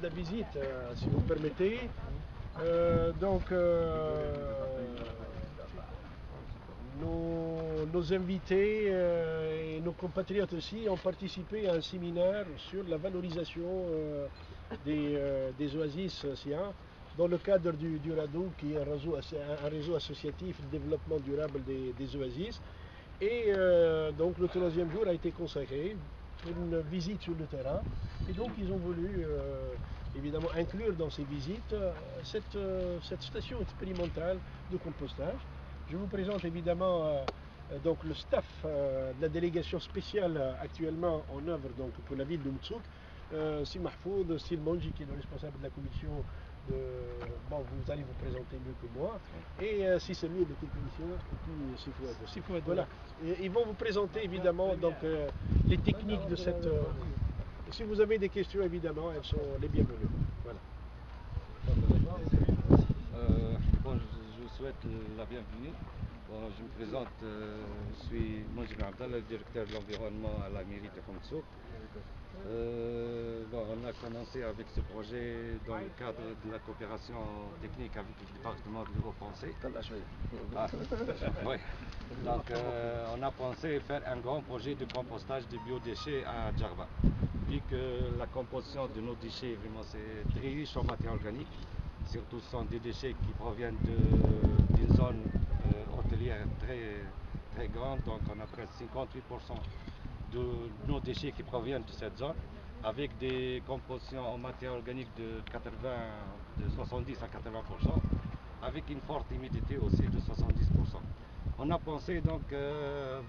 la visite, si vous permettez. Nos invités et nos compatriotes aussi ont participé à un séminaire sur la valorisation des oasis siens dans le cadre du RADO, qui est un réseau associatif de développement durable des oasis. Et donc le troisième jour a été consacré pour une visite sur le terrain. Et donc ils ont voulu évidemment inclure dans ces visites cette station expérimentale de compostage. Je vous présente évidemment donc le staff de la délégation spéciale actuellement en œuvre donc, pour la ville de Moutsouk. Si Mahfoud, Si Monji qui est le responsable de la commission bon, vous allez vous présenter mieux que moi, et si c'est lui le technicien, et puis Sifouad. Voilà. Et ils vont vous présenter évidemment donc, les techniques de cette... si vous avez des questions, évidemment, elles sont les bienvenues. Voilà. Bon, je vous souhaite la bienvenue. Bon, je me présente, je suis Monji Abdallah, le directeur de l'environnement à la mairie de Khomtsouk. Bon, on a commencé avec ce projet dans le cadre de la coopération technique avec le département de l'Euro-Français. Oui. Donc, on a pensé faire un grand projet de compostage de biodéchets à Djerba. Vu que la composition de nos déchets, vraiment, c'est très riche en matière organique. Surtout, ce sont des déchets qui proviennent d'une zone hôtelière très grande. Donc, on a presque 58% de nos déchets qui proviennent de cette zone, avec des compositions en matière organique de 70 à 80%, avec une forte humidité aussi de 70%. On a pensé donc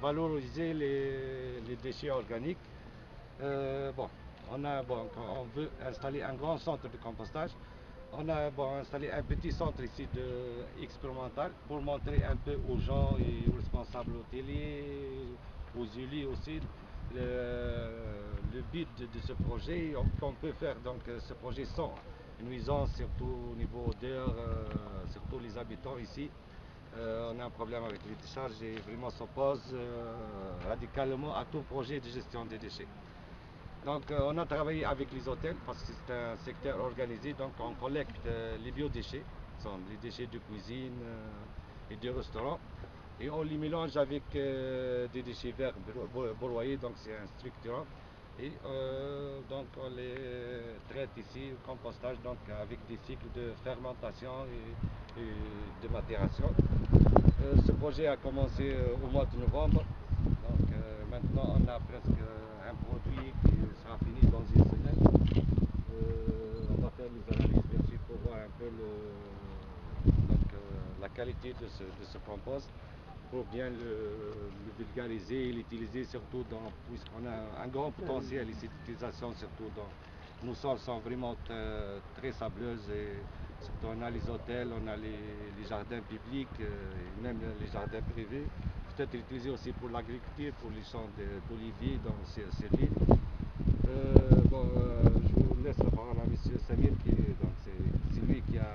valoriser les déchets organiques. Bon, on veut installer un grand centre de compostage. On a installé un petit centre ici expérimental pour montrer un peu aux gens et aux responsables hôteliers, aux élus aussi, le but de ce projet, qu'on peut faire donc ce projet sans nuisance, surtout au niveau odeur, surtout les habitants ici. On a un problème avec les décharges et vraiment s'oppose radicalement à tout projet de gestion des déchets. Donc on a travaillé avec les hôtels parce que c'est un secteur organisé, donc on collecte les biodéchets, ce sont les déchets de cuisine et de restaurant, et on les mélange avec des déchets verts broyés, donc c'est un structurant, et donc on les traite ici au compostage, donc avec des cycles de fermentation et de macération. Ce projet a commencé au mois de novembre, donc maintenant on a presque un produit qui sera fini dans une semaine. On va faire les analyses bien sûr pour voir un peu la qualité de ce compost, pour bien le vulgariser et l'utiliser surtout puisqu'on a un grand potentiel ici d'utilisation, surtout dans nos sols sont vraiment très sableuses, et surtout on a les hôtels, on a les jardins publics et même les jardins privés. Peut-être utilisé aussi pour l'agriculture, pour les champs d'oliviers dans cette ville. Je vous laisse la parole à M. Samir, c'est lui qui a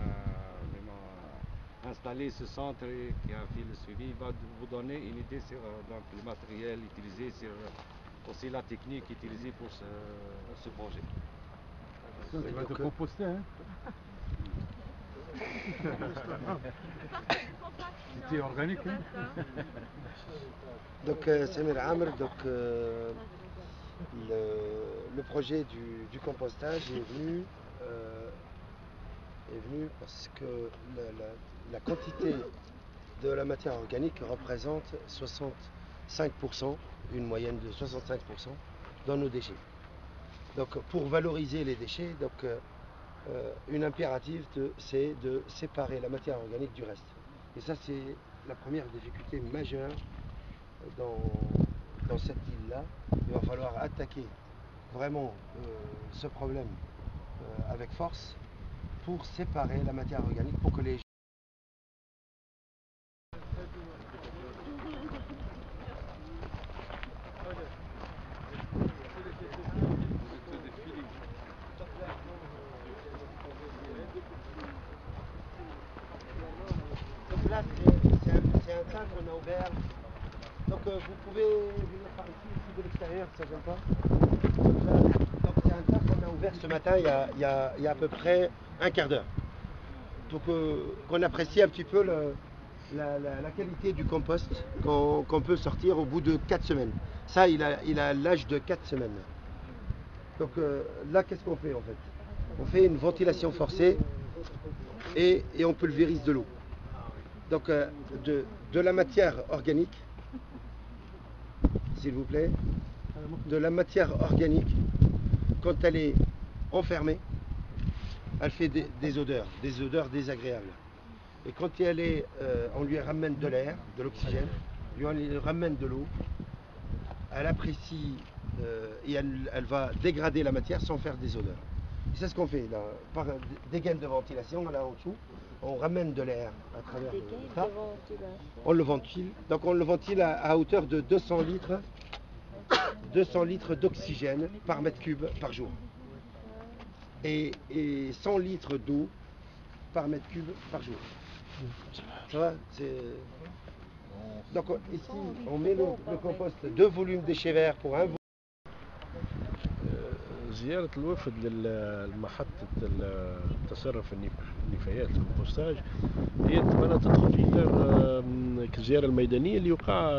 vraiment installé ce centre et qui a fait le suivi. Il va vous donner une idée sur donc, le matériel utilisé, sur aussi la technique utilisée pour ce projet. Tu vas te composter, hein? C'était organique, hein? Donc Samir Amr, donc le projet du compostage est venu parce que la quantité de la matière organique représente 65%, une moyenne de 65% dans nos déchets. Donc pour valoriser les déchets, donc une impérative c'est de séparer la matière organique du reste. Et ça c'est la première difficulté majeure dans cette île-là. Il va falloir attaquer vraiment ce problème avec force pour séparer la matière organique, pour que les gens... Donc là c'est un tas qu'on a ouvert. Donc vous pouvez venir par ici de l'extérieur, ça ne gêne pas. Donc c'est un tas qu'on a ouvert. ouvert ce matin il y a à peu près un quart d'heure. Donc qu'on apprécie un petit peu la qualité du compost qu'on peut sortir au bout de 4 semaines. Ça, il a l'âge de 4 semaines. Donc là, qu'est-ce qu'on fait en fait? On fait une ventilation forcée et on pulvérise de l'eau. Donc de la matière organique, s'il vous plaît, de la matière organique, quand elle est enfermée, elle fait des odeurs désagréables. Et quand on lui ramène de l'air, de l'oxygène, on lui ramène de l'eau, elle apprécie et elle va dégrader la matière sans faire des odeurs. C'est ce qu'on fait là, par des gaines de ventilation là en dessous. On ramène de l'air à travers ça. On le ventile. Donc on le ventile à hauteur de 200 litres d'oxygène par mètre cube par jour. Et 100 litres d'eau par mètre cube par jour. Ça va? Donc ici, on met le compost 2 volumes déchets verts pour 1 volume. زيارة الوفد للمحطة التصرف النفايات الكومبوستاج هي طبعا تدخل في إطار الزيارة الميدانية اللي وقع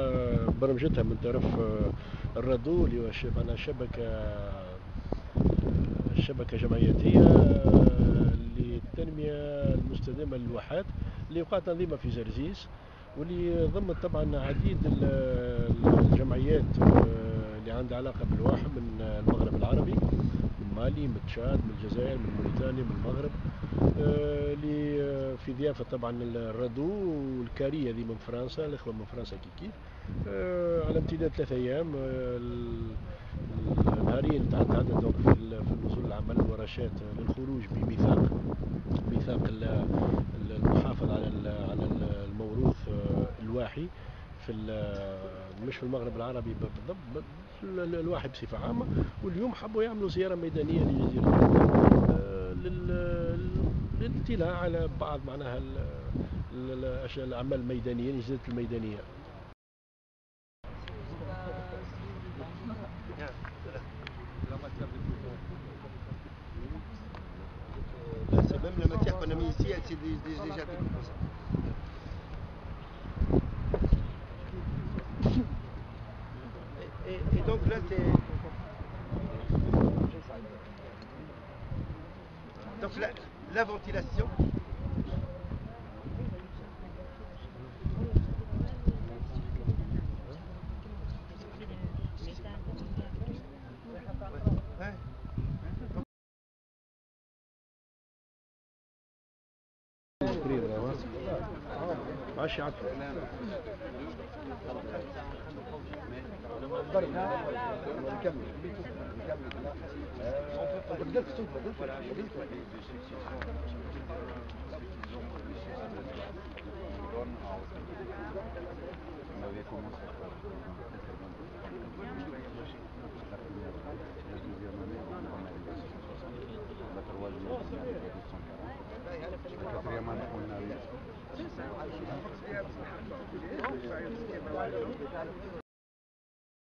برمجتها من طرف الرادو اللي هو شبكة جمعياتية للتنمية المستدامة للواحات اللي وقع تنظيمها في زرزيس، واللي ضمت طبعا عديد الجمعيات اللي عندها علاقة بالواحة من المغرب العربي، من مالي، من تشاد، من الجزائر، من موريتانيا، من المغرب، اللي في ضيافة طبعا الرادو والكارية هذه من فرنسا، الإخوة من فرنسا كيف على امتداد 3 أيام نهارين تعدد في النزول العمل والورشات للخروج بميثاق المحافظة على الموروث الواحي مش في المغرب العربي بالضبط، الواحي بصفة عامة. واليوم حبوا يعملوا زيارة ميدانية لجزيرة للاطلاع على بعض معناها الأعمال الميدانية لجزيرة الميدانية. C'est même la matière qu'on a mis ici, elle s'est déjà décomposée. Et donc là, donc la ventilation. ماشي عاد La quatrième année, on a eu